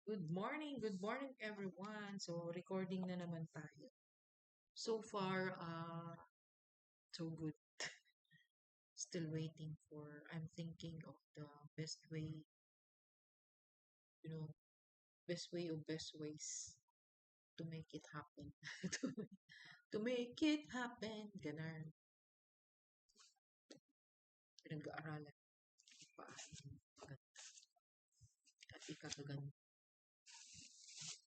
Good morning everyone. So, recording na naman tayo. So far, so good. Still waiting I'm thinking of the best way, you know, best way or best ways to make it happen. to, to make it happen. Ganun. Pinag-aaralan pa at ikakaganda.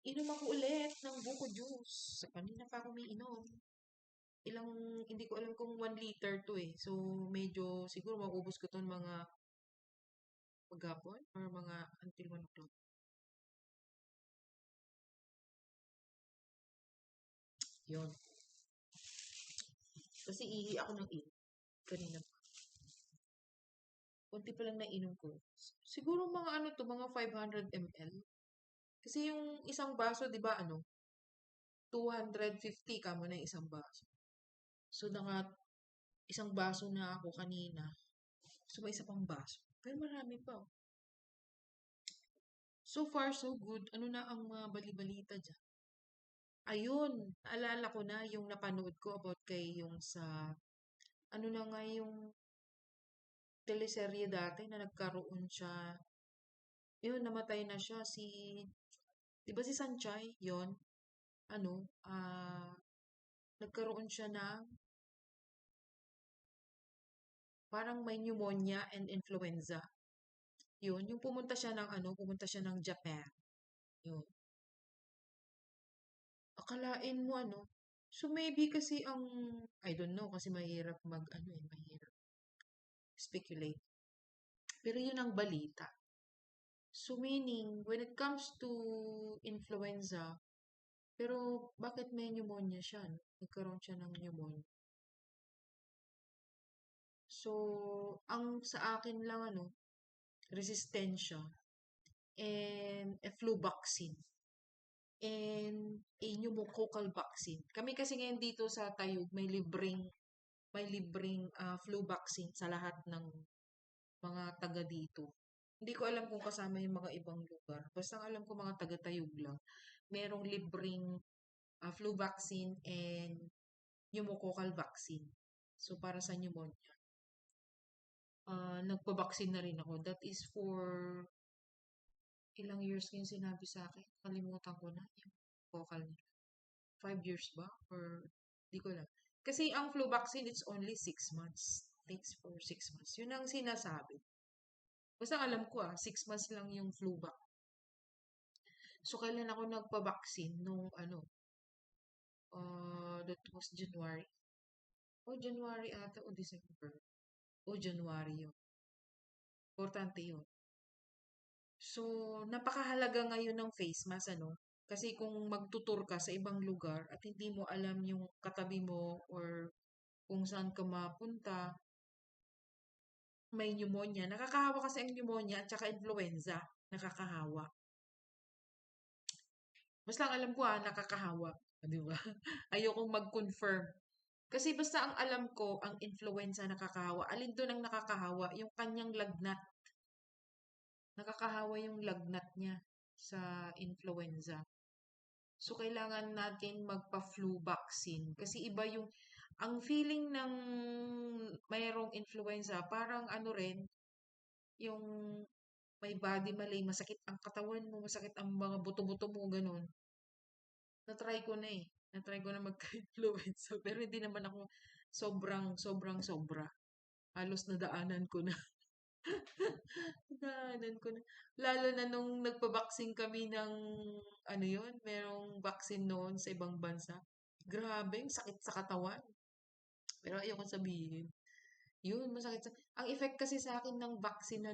Inom ako ulit ng buko juice. Kanina pa ako umiinom. Hindi ko alam kung 1 liter to eh. So, medyo, siguro maubos ko to mga maghapon or mga until 1 o'clock. Yun. Kasi ihi ako ng ihi. Kanina pa. Kunti pa lang nainom ko. Siguro mga ano to, mga 500 ml. Kasi yung isang baso, di ba 250 ka mo na yung isang baso. So, isang baso na ako kanina. So, may isa pang baso. Pero marami pa. So far, so good. Ano na ang mga bali-balita dyan? Ayun, naalala ko na yung napanood ko about kay yung sa, ano na nga yung teleserye dati na nagkaroon siya, yun, namatay na siya, di ba si Sanchay, yon ano, nagkaroon siya ng, parang may pneumonia and influenza. Yun, yung pumunta siya ng Japan. Yun. Akalain mo so maybe kasi I don't know, kasi mahirap mahirap speculate. Pero yun ang balita. So meaning, when it comes to influenza, pero bakit may pneumonia siya? No? Nagkaroon siya ng pneumonia. So, ang sa akin lang resistensya and a flu vaccine and a pneumococcal vaccine. Kami kasi ngayon dito sa Tayug may libreng flu vaccine sa lahat ng mga taga dito. Hindi ko alam kung kasama yung mga ibang lugar. Basta ang alam ko mga taga Tayug lang. Merong libreng flu vaccine and pneumococcal vaccine. So, para sa pneumonia. Nagpa-vaccine na rin ako. That is for ilang years ko yung sinabi sa akin. Kalimutan ko na yung vocal nila. 5 years ba? Or di ko lang. Kasi ang flu vaccine, it's only 6 months. Takes for 6 months. Yun ang sinasabi. Basta alam ko 6 months lang yung flu vac. So, kailan ako nagpa-vaccine? Nung that was January. O January ata o December. O January yun. Importante yun. So, napakahalaga ngayon ng face mask, Kasi kung magtutur ka sa ibang lugar at hindi mo alam yung katabi mo or kung saan ka mapunta, may pneumonia. Nakakahawa kasi ang pneumonia at saka influenza. Nakakahawa. Basta ang alam ko nakakahawa. Di ba? Ayokong mag-confirm. Kasi basta ang alam ko, ang influenza nakakahawa. Alin doon ang nakakahawa? Yung kanyang lagnat. Nakakahawa yung lagnat niya sa influenza. So, kailangan natin magpa-flu vaccine. Kasi iba ang feeling ng mayroong influenza, parang rin, yung may body malay, masakit ang katawan mo, masakit ang mga buto-buto mo, ganun. Na-try ko na eh. Na-try ko na magka-influenza. Pero hindi naman ako sobrang sobra. Halos nadaanan ko na. Nadaanan ko na. Lalo na nung nagpa-vaccine kami ng, merong vaccine noon sa ibang bansa. Grabe, ang sakit sa katawan. Pero ayoko sabihin. Yun, masakit ang effect kasi sa akin ng vaccine,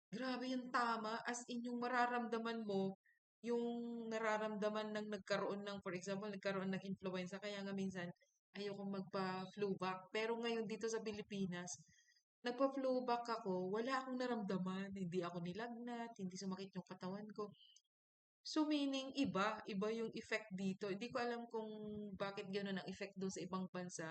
grabe yung tama, as in yung mararamdaman mo, yung nararamdaman ng nagkaroon ng, for example, nagkaroon ng influenza, kaya nga minsan, ayoko magpa-flu vac. Pero ngayon dito sa Pilipinas, nagpa-flu vac ako, wala akong naramdaman, hindi ako nilagnat, hindi sumakit yung katawan ko. So meaning, iba yung effect dito. Hindi ko alam kung bakit gano'n ang effect doon sa ibang bansa,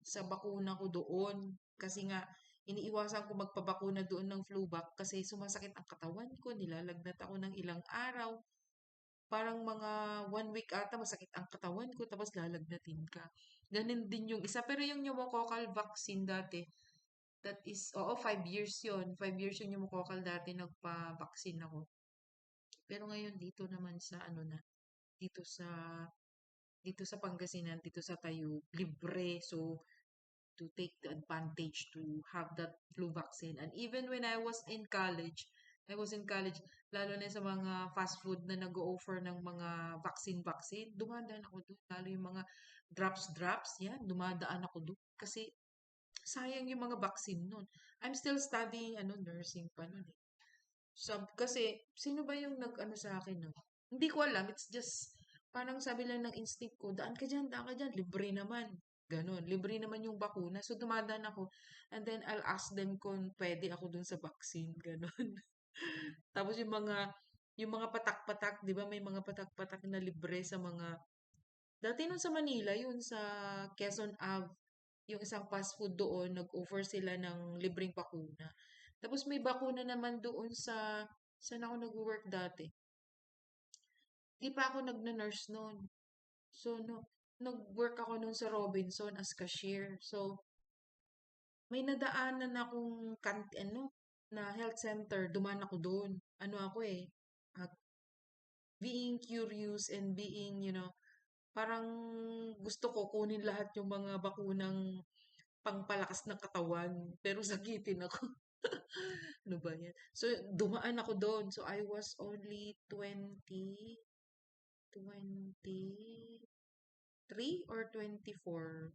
sa bakuna ko doon. Kasi nga, iniiwasan ko magpabakuna doon ng flu vac kasi sumasakit ang katawan ko, nilalagnat ako ng ilang araw. Parang mga 1 week ata masakit ang katawan ko tapos lalagnatin ka. Ganun din yung isa. Pero yung pneumococcal vaccine dati, that is, oo, 5 years yun. 5 years yung pneumococcal dati nagpa-vaccine ako. Pero ngayon dito naman sa ano na, dito sa dito sa Pangasinan, dito sa Tayo, libre. So, to take the advantage to have that flu vaccine. And even when I was in college, lalo na sa mga fast food na nag-o-offer ng mga vaccine, dumadaan ako doon. Lalo yung mga drops, yan, dumadaan ako doon. Kasi sayang yung mga vaccine nun. I'm still studying nursing pa nun eh. Kasi, sino ba yung nag-ano sa akin, no? Hindi ko alam. It's just, parang sabi lang ng instinct ko, daan ka dyan, libre naman. Ganon, libre naman yung bakuna. So, dumadaan ako. And then, I'll ask them kung pwede ako dun sa vaccine. Ganon. Tapos yung mga patak-patak, di ba may mga patak-patak na libre sa mga, dati nun sa Manila, yun sa Quezon Ave, yung isang fast food doon, nag-offer sila ng libreng bakuna. Tapos may bakuna naman doon saan ako nag-work dati. Di pa ako nag-nurse noon. So, no, nag-work ako noon sa Robinson as cashier. So, may nadaanan akong na health center. Duman ako doon. Ano ako eh, uh, being curious and being, parang gusto ko kunin lahat yung mga bakunang pangpalakas ng katawan. Pero sakitin ako. Ano ba yan? So, dumaan ako doon. So, I was only 23 or 24.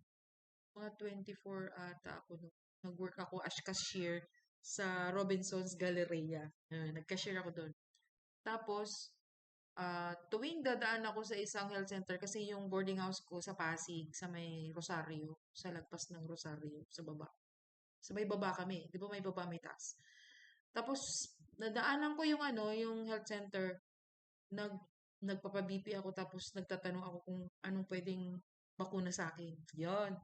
Mga 24 ata ako. Nag-work ako as cashier sa Robinson's Galleria. Nag-cashier ako doon. Tapos, tuwing dadaan ako sa isang health center kasi yung boarding house ko sa Pasig, sa may Rosario, sa lagpas ng Rosario, sa baba. Sa may baba kami. Di ba may baba, may taas. Tapos, nadaanan ko yung health center. Nag, nagpapa-BP ako tapos nagtatanong ako kung anong pwedeng bakuna sa akin. Yan.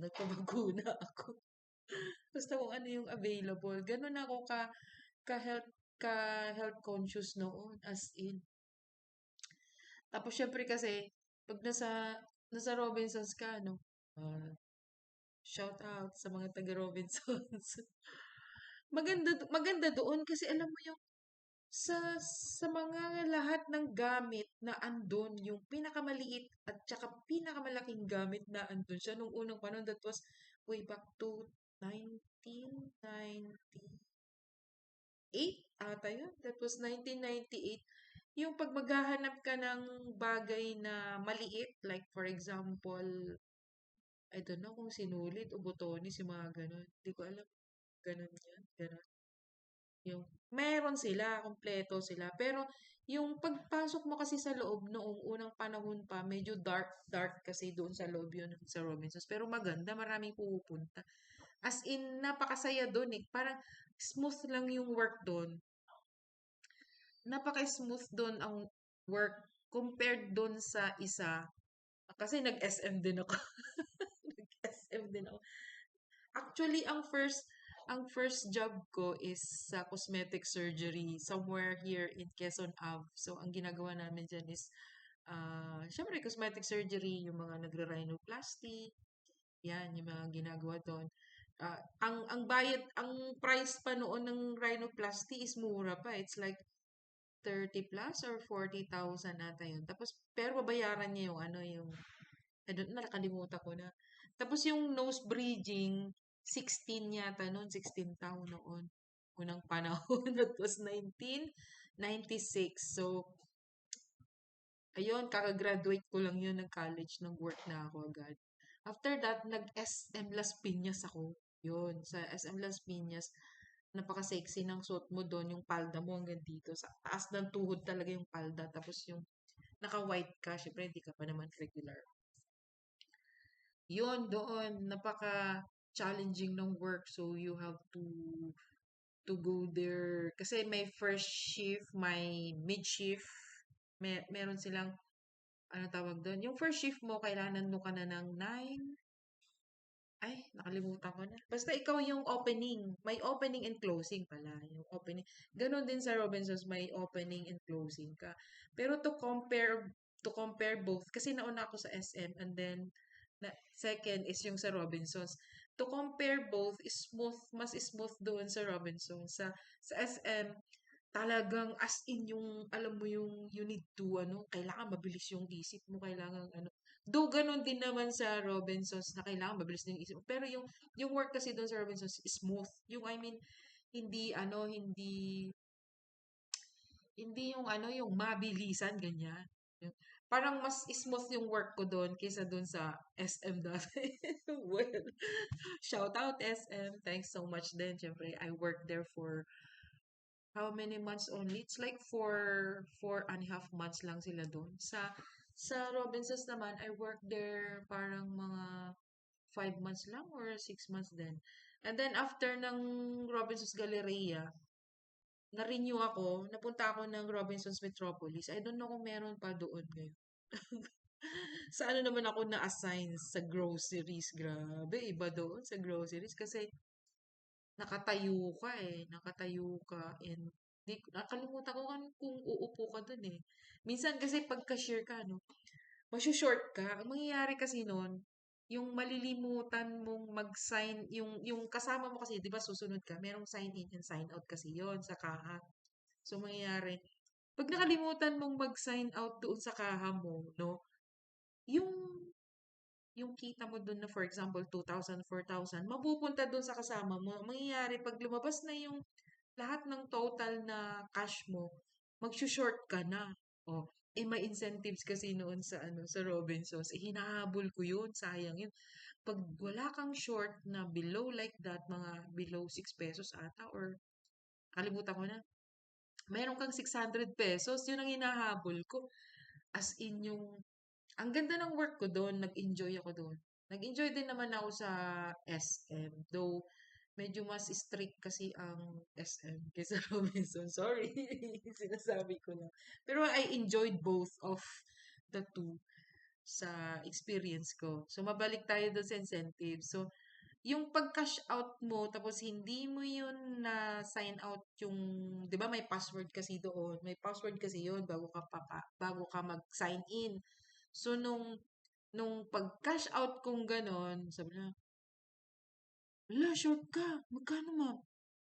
Nagpabakuna ako. Basta kung ano yung available. Ganun ako ka health conscious noon as in. Tapos syempre kasi pag nasa Robinsons ka, shout out sa mga taga Robinsons. Maganda maganda doon kasi alam mo yung sa mga lahat ng gamit na andun, yung pinakamaliit at saka pinakamalaking gamit na andun siya nung unang panahon, that was way back to 1998 ata yun. That was 1998. Yung pag maghahanap ka ng bagay na maliit, like for example, I don't know kung sinulit o botones, yung mga ganun. Hindi ko alam. Ganun yan. Ganun. Yung, meron sila, kompleto sila. Pero, yung pagpasok mo kasi sa loob noong unang panahon pa, medyo dark, dark kasi doon sa loob yun sa Robinsons. Pero maganda, maraming pupunta. As in, napakasaya doon eh. Parang smooth lang yung work doon. Napaka-smooth doon ang work compared doon sa isa. Kasi nag-SM din ako. Nag-SM din ako. Actually, ang first job ko is sa cosmetic surgery somewhere here in Quezon Ave. So, ang ginagawa namin dyan is, syempre, cosmetic surgery, yung mga nagre-rhinoplasty, yan, yung mga ginagawa doon. Ang price pa noon ng rhinoplasty is mura pa. It's like 30 plus or 40,000 ata yun. Tapos, pero babayaran niya I don't know, nakalimutan ko na. Tapos yung nose bridging, 16 yata noon, 16 taon noon. Unang panahon, that was 1996. So, ayun, kakagraduate ko lang yun ng college, ng work na ako agad. After that, nag-SM Las Piñas ako. Yun, sa SM Las Piñas, napaka-sexy ng suot mo doon, yung palda mo hanggang dito. Sa taas ng tuhod talaga yung palda. Tapos yung naka-white ka, syempre hindi ka pa naman regular. Yun, doon, napaka-challenging ng work. So, you have to go there. Kasi may first shift, may mid shift. Meron silang, ano tawag doon? Yung first shift mo, kailangan mo ka na ng Ay, nakalimutan ko na. Basta ikaw yung opening. May opening and closing pala. Yung opening. Ganon din sa Robinsons, may opening and closing ka. Pero to compare both, kasi nauna ako sa SM and then second is yung sa Robinsons. To compare both, is smooth, mas smooth doon sa Robinsons. Sa SM, talagang as in yung, alam mo yung you need to, kailangan mabilis yung isip mo, kailangan Though ganun din naman sa Robinsons na kailangan mabilis din yung isip mo. Pero yung work kasi doon sa Robinsons is smooth. Yung, I mean, hindi, hindi yung, yung mabilisan, ganyan. Parang mas smooth yung work ko doon kaysa doon sa SM dati. Well, shout out SM. Thanks so much din. Siyempre, I worked there for how many months only? It's like 4.5 months lang sila doon. Sa Robinsons naman, I worked there parang mga 5 months lang or 6 months din. And then after ng Robinsons Galleria, na-renew ako, napunta ako ng Robinsons Metropolis. I don't know kung meron pa doon ngayon. Sa ano naman ako na-assign sa groceries. Grabe, iba doon sa groceries kasi nakatayo ka eh. Nakatayo ka and nakalimutan ko kung uupo ka dun eh. Minsan kasi pag cashier ka, no, short ka. Ang mangyayari kasi nun, yung malilimutan mong mag-sign, yung kasama mo kasi, di ba susunod ka, merong sign in and sign out kasi yon sa kaha. So, mangyayari, pag nakalimutan mong mag-sign out doon sa kaha mo, no, yung yung kita mo doon na for example 2,000, 4,000, mapupunta doon sa kasama mo. Ang mangyayari pag lumabas na yung lahat ng total na cash mo, magshort ka na. Oh, may incentives kasi noon sa sa Robinsons. Hinahabol ko 'yun, sayang 'yun. Pag wala kang short na below like that, mga below 6 pesos ata or kalimutan ko na. Meron kang 600 pesos, 'yun ang hinahabol ko. As in yung ang ganda ng work ko doon, nag-enjoy ako doon. Nag-enjoy din naman ako sa SM, though medyo mas strict kasi ang SM kaysa Robinson. Sorry, sinasabi ko lang. Pero I enjoyed both of the two sa experience ko. So, mabalik tayo doon sa incentive. So, yung pag-cash out mo, tapos hindi mo yun na sign out yung, di ba may password kasi doon. May password kasi yun bago ka mag-sign in. So, nung pag-cash out kong ganon, sabi na, "Hala, short ka. Magkano, ma'am?"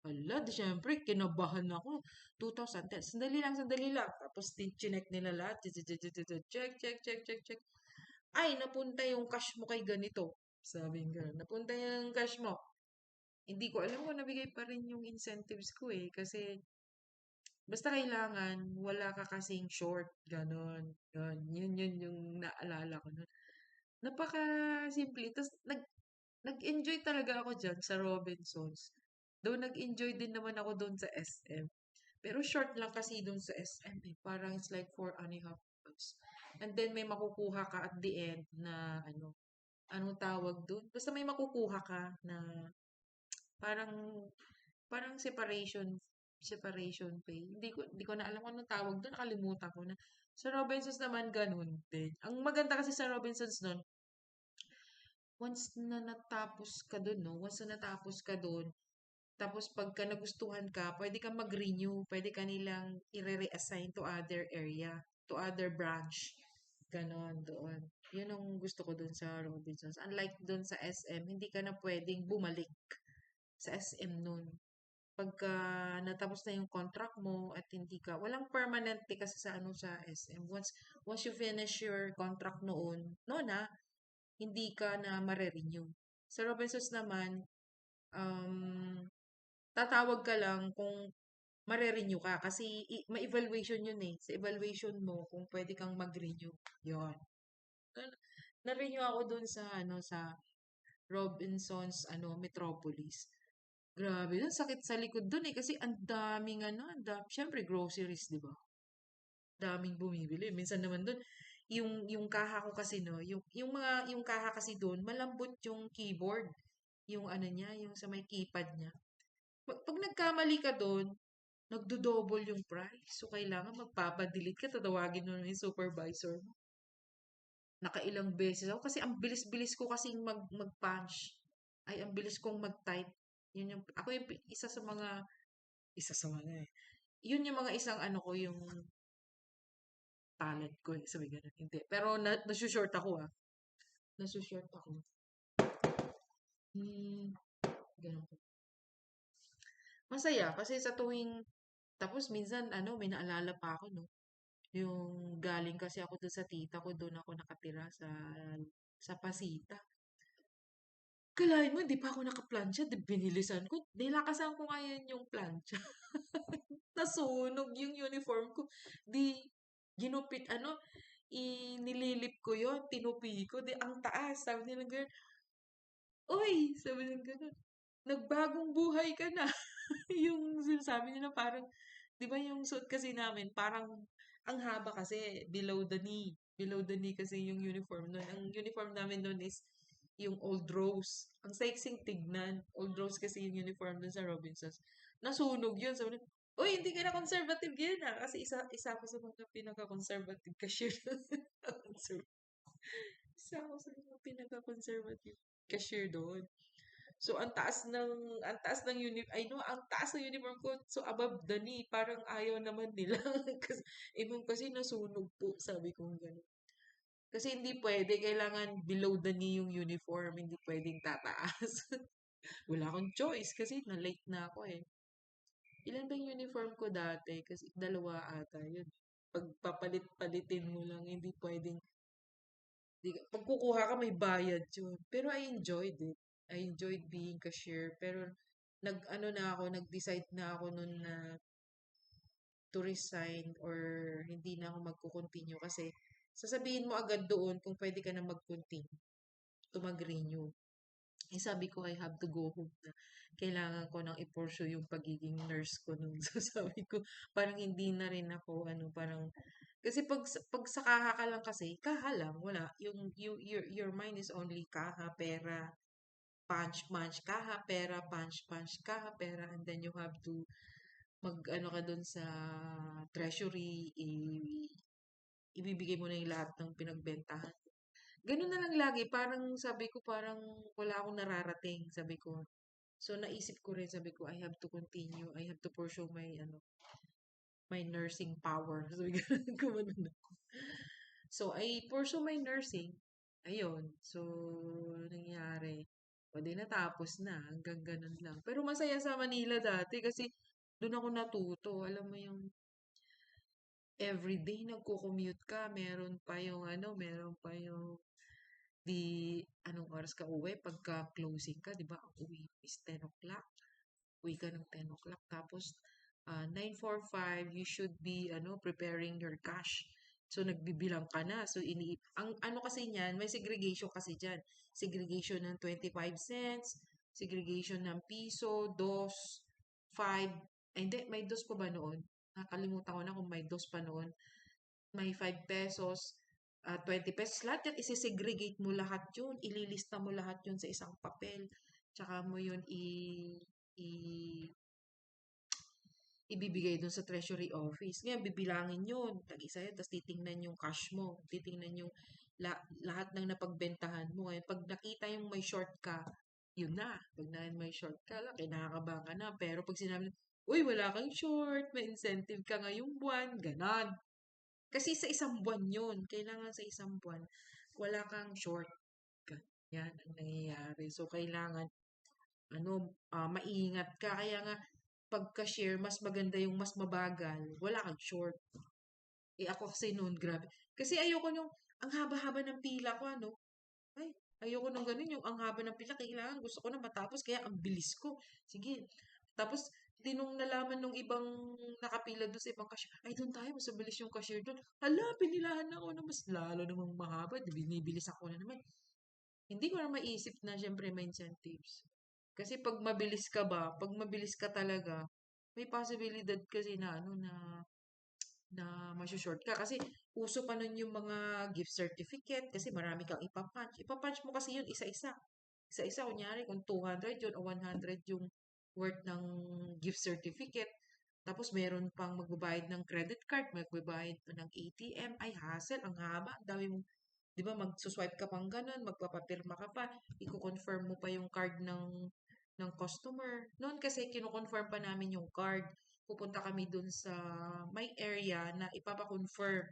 Hala, di syempre, kinabahan ako. 2,000. Sandali lang. Tapos, chinek nila lahat. Check, check, check, check, check. Ay, napunta yung cash mo kay ganito. Sabi nga, napunta yung cash mo. Hindi ko alam kung nabigay pa rin yung incentives ko eh. Kasi, basta kailangan, wala ka kasing short. Ganon. Yun yung naalala ko nun. Napaka-simple. Tapos, nag-enjoy talaga ako dyan sa Robinsons. Though nag-enjoy din naman ako doon sa SM. Pero short lang kasi doon sa SM eh. Parang it's like 4.5 months. And then may makukuha ka at the end na anong tawag doon? Basta may makukuha ka na parang parang separation pay. Hindi ko na alam kung anong tawag doon, nakalimutan ko na. Sa Robinsons naman ganun din. Ang maganda kasi sa Robinsons noon, once na natapos ka doon, no? Once na natapos ka doon, tapos pagka nagustuhan ka, pwede kang mag-renew, pwede ka nilang i-reassign to other area, to other branch. Ganon doon. Yun ang gusto ko doon sa Robinsons. Unlike doon sa SM, hindi ka na pwedeng bumalik sa SM noon. Pagka natapos na yung contract mo at hindi ka, walang permanente kasi sa sa SM. Once you finish your contract noon na, hindi ka na mare-renew. Sa Robinsons naman, um, tatawag ka lang kung mare-renew ka kasi may evaluation yun eh. Sa evaluation mo kung pwede kang mag-renew. Yun. Na-renew ako dun sa sa Robinsons Metropolis. Grabe, dun sakit sa likod dun eh kasi ang daming syempre groceries, 'di ba? Daming bumibili. Minsan naman dun yung kaha ko kasi no, yung kaha kasi doon, malambot yung keyboard. Yung niya, yung sa may keypad niya. Pag nagkamali ka doon, nagdo-double yung price. So, kailangan magpapadelete ka, tatawagin mo na yung supervisor mo. Nakailang beses ako kasi ang bilis-bilis ko kasing mag-punch. Ay, ang bilis kong mag-type. Yun yung, ako yung isa sa mga eh. Yun yung mga isang ano ko, yung talent ko eh. Sabi ganun. Hindi. Pero nasushort ako ah. Nasushort ako. Hmm, ganun po. Masaya kasi sa tuwing, tapos minsan ano, may naalala pa ako no. Yung galing kasi ako doon sa tita ko, doon ako nakatira sa Pasita. Kalahin mo, hindi pa ako nakaplansya, di binilisan ko. Nilakasan ko ngayon yung plancha. Nasunog yung uniform ko. Di, ginupit, ano, inililip ko yon tinupi ko. Di, ang taas. Sabi nila gano'n, uy! Sabi nila gano'n, nagbagong buhay ka na. Yung sinasabi nila parang, di ba yung suit kasi namin, parang, ang haba kasi, below the knee. Below the knee kasi yung uniform nun. Ang uniform namin nun is yung Old Rose. Ang sexing tignan. Old Rose kasi yung uniform dun sa Robinsons. Nasunog yun. Sabi nila, uy, hindi ka na conservative yan ah. Kasi isa ako sa mga pinaka-conservative cashier. Isa ako sa mga pinaka-conservative cashier doon. So, ang taas ng uniform ko. So, above the knee. Parang ayaw naman nila. Kasi nasunog po. Sabi ko gano'n. Kasi hindi pwede. Kailangan below the knee yung uniform. Hindi pwedeng tataas. Wala akong choice kasi na-late na ako eh. Ilan ba yung uniform ko dati? Kasi dalawa ata yun. Pagpapalit-palitin mo lang, hindi pwedeng, pag kukuha ka may bayad yun. Pero I enjoyed it. I enjoyed being cashier. Pero nag-ano na ako, nag-decide na ako nun na to resign or hindi na ako magko-continue kasi sasabihin mo agad doon kung pwede ka na mag-continue to mag-renew. Eh, sabi ko, I have to go home na. Kailangan ko nang i-pursue yung pagiging nurse ko nun. So, sabi ko, parang hindi na rin ako, ano, parang, kasi pag sa kaha ka lang kasi, kaha lang, wala. Your mind is only kaha, pera, punch, punch, kaha, pera, punch, punch, kaha, pera, and then you have to ano ka dun sa treasury, ibibigay mo na yung lahat ng pinagbentahan. Ganun na lang lagi. Parang sabi ko, parang wala akong nararating, sabi ko. So, naisip ko rin, sabi ko, I have to continue. I have to pursue my nursing power. Sabi ko, gumanon ako. So, I pursue my nursing. Ayun. So, nangyari. O, di natapos na. Hanggang ganun lang. Pero masaya sa Manila dati kasi doon ako natuto. Alam mo yung everyday nagko-commute ka. Meron pa yung di anong oras ka uwi pagka closing ka, 'di ba? Ang uwi is 10 o'clock. Uwi ka ng 10 o'clock tapos 9:45 you should be preparing your cash. So nagbibilang ka na. So ang ano kasi niyan, may segregation kasi diyan. Segregation ng 25 cents, segregation ng piso, dos, 5. Ay, hindi, may dos pa ba noon? Nakalimutan ko na kung may dos pa noon. May 5 pesos, 20 pesos. Lahat yan, isi-segregate mo lahat yun. Ililista mo lahat yun sa isang papel. Tsaka mo yun i, ibibigay dun sa treasury office. Ngayon, bibilangin yun. Tag-isa yun. Tapos titingnan yung cash mo. Titingnan yung lahat ng napagbentahan mo. Ngayon, pag nakita yung may short ka, yun na. Pag nakita may short ka, kinakabahan ka na. Pero pag sinabi, uy, wala kang short, may incentive ka ngayong buwan, ganon. Kasi sa isang buwan yun. Kailangan sa isang buwan, wala kang short. Yan ang nangyayari. So, kailangan, maingat ka. Kaya nga, pagka-share, mas maganda yung mas mabagal. Wala kang short. Eh, ako kasi noon, grabe. Kasi ayoko nung, ang haba-haba ng pila ko, ano. Ay, ayoko nung ganun, yung ang haba ng pila, kailangan, gusto ko na matapos, kaya ang bilis ko. Sige. Tapos, nung nalaman nung ibang nakapila doon sa ibang cashier, ay doon tayo, mas mabilis yung cashier doon. Hala, pinilahan ako na mas lalo namang mahaba. Binibilis ako na naman. Hindi ko na maisip na syempre may incentives. Kasi pag mabilis ka talaga, may posibilidad kasi na na short ka. Kasi uso pa nun yung mga gift certificate kasi marami kang ipapunch. Ipapunch mo kasi yun isa-isa. Isa-isa, kunyari kung 200 yun o 100 yung worth ng gift certificate. Tapos meron pang magbabayad ng credit card, magbabayad pa ng ATM. Ay, hassle, ang haba. Ang dami mong 'di ba magsuswipe ka pang ganun, magpapapirma ka pa, i-confirm mo pa yung card ng customer. Noon kasi kino-confirm pa namin yung card. Pupunta kami dun sa may area na ipapa-confirm.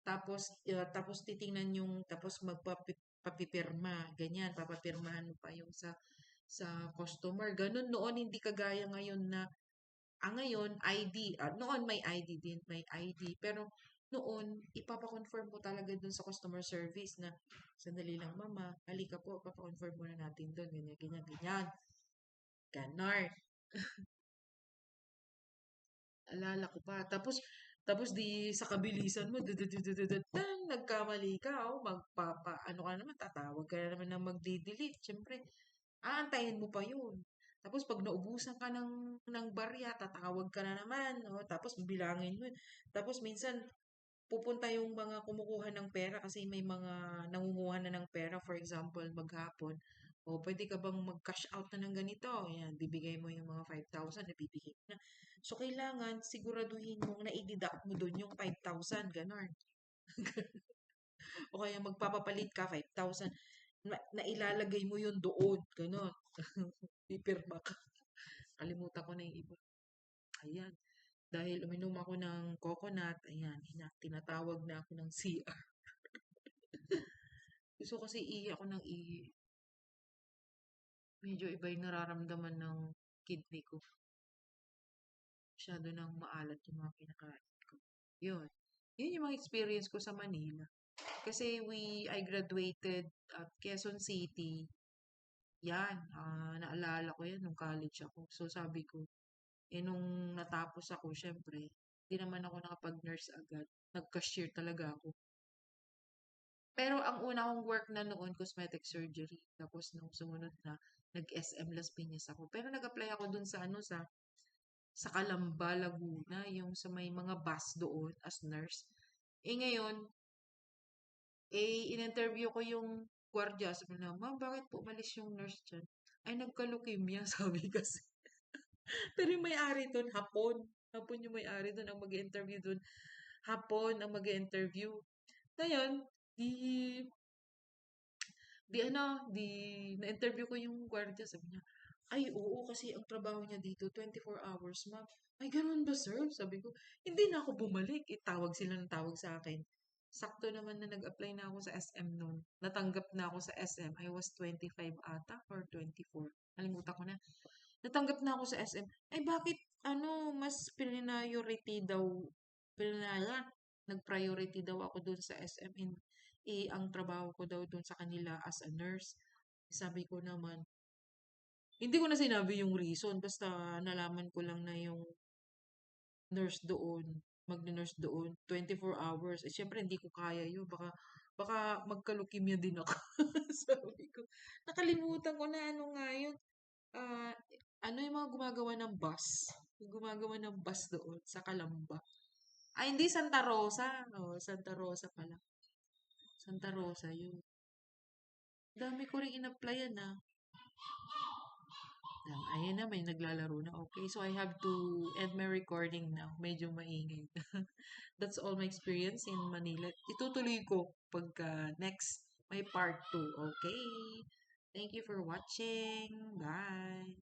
Tapos titingnan yung, tapos magpapipirma, ganyan, papapirmahan mo pa yung sa customer. Ganun noon, hindi kagaya ngayon na, ngayon, ID, noon may ID din, may ID. Pero noon, ipapa-confirm mo talaga dun sa customer service na, sandali lang mama, halika po, papa-confirm muna natin dun, ganyan, ganyan, ganyan. Ganon. Alala ko pa. Tapos di sa kabilisan mo, nagkamali ka, oh, ano ka naman, tatawag ka na naman na magdi-delete. Siyempre, aantayin mo pa yun. Tapos pag naubusan ka ng barya, tatawag ka na naman, no? Tapos bilangin mo. Tapos minsan, pupunta yung mga kumukuha ng pera kasi may mga nangunguha na ng pera, for example, maghapon. O, pwede ka bang mag-cash out na ng ganito? Ayan, bibigay mo yung mga 5,000, nabibigay mo na. So, kailangan siguraduhin mong na-deduct mo dun yung 5,000, ganon. O kaya magpapapalit ka, 5,000, nailalagay mo yun doon, ganon. Pipirma ka. Kalimutan ko na yung iba. Ayan. Dahil uminom ako ng coconut, ayan, tinatawag na ako ng CR. Gusto kasi ihi ako ng ihi. Medyo iba yung nararamdaman ng kidney ko. Masyado nang maalat yung mga kinakain ko. Yun. Yun yung mga experience ko sa Manila. Kasi I graduated at Quezon City. Yan, naalala ko yan nung college ako. So sabi ko, nung natapos ako, syempre, hindi naman ako nakapag-nurse agad. Nag-cashier talaga ako. Pero ang una kong work na noon, cosmetic surgery. Tapos nung sumunod na, nag-SM Las Piñas ako. Pero nag-apply ako dun sa sa Calamba, Laguna, yung sa may mga bus doon as nurse. Ngayon, in-interview ko yung gwardiya. Sabi na, ma'am, bakit po umalis yung nurse dyan? Ay, nagka-leukemia, sabi kasi. Pero yung may-ari doon, hapon. Hapon yung may-ari doon ang mag-interview doon. Hapon ang mag-interview. Ngayon, di di na-interview ko yung gwardiya, sabi niya, ay, oo, kasi ang trabaho niya dito, 24 hours, ma'am. Ay, ganun ba, sir? Sabi ko, hindi na ako bumalik. Tawag sila ng tawag sa akin. Sakto naman na nag-apply na ako sa SM noon. Natanggap na ako sa SM. I was 25 ata or 24. Nalimutan ko na. Natanggap na ako sa SM. Ay, bakit, mas priority daw, nag-priority daw ako dun sa SM. Ang trabaho ko daw dun sa kanila as a nurse. Sabi ko naman, hindi ko na sinabi yung reason. Basta nalaman ko lang na yung nurse doon, mag-nurse doon, 24 hours. Siyempre, hindi ko kaya yun. Baka magka-leukemia din ako. Sabi ko, nakalimutan ko na ano nga yun. Ah, ano yung mga gumagawa ng bus? Yung gumagawa ng bus doon sa Calamba. Ay, hindi, Santa Rosa. Oh, Santa Rosa pala. Santa Rosa yun. Dami ko rin in-applyan na. Ayun na, may naglalaro na. Okay, so I have to end my recording now. Medyo maingay. That's all my experience in Manila. Itutuloy ko pagka next may part 2. Okay? Thank you for watching. Bye!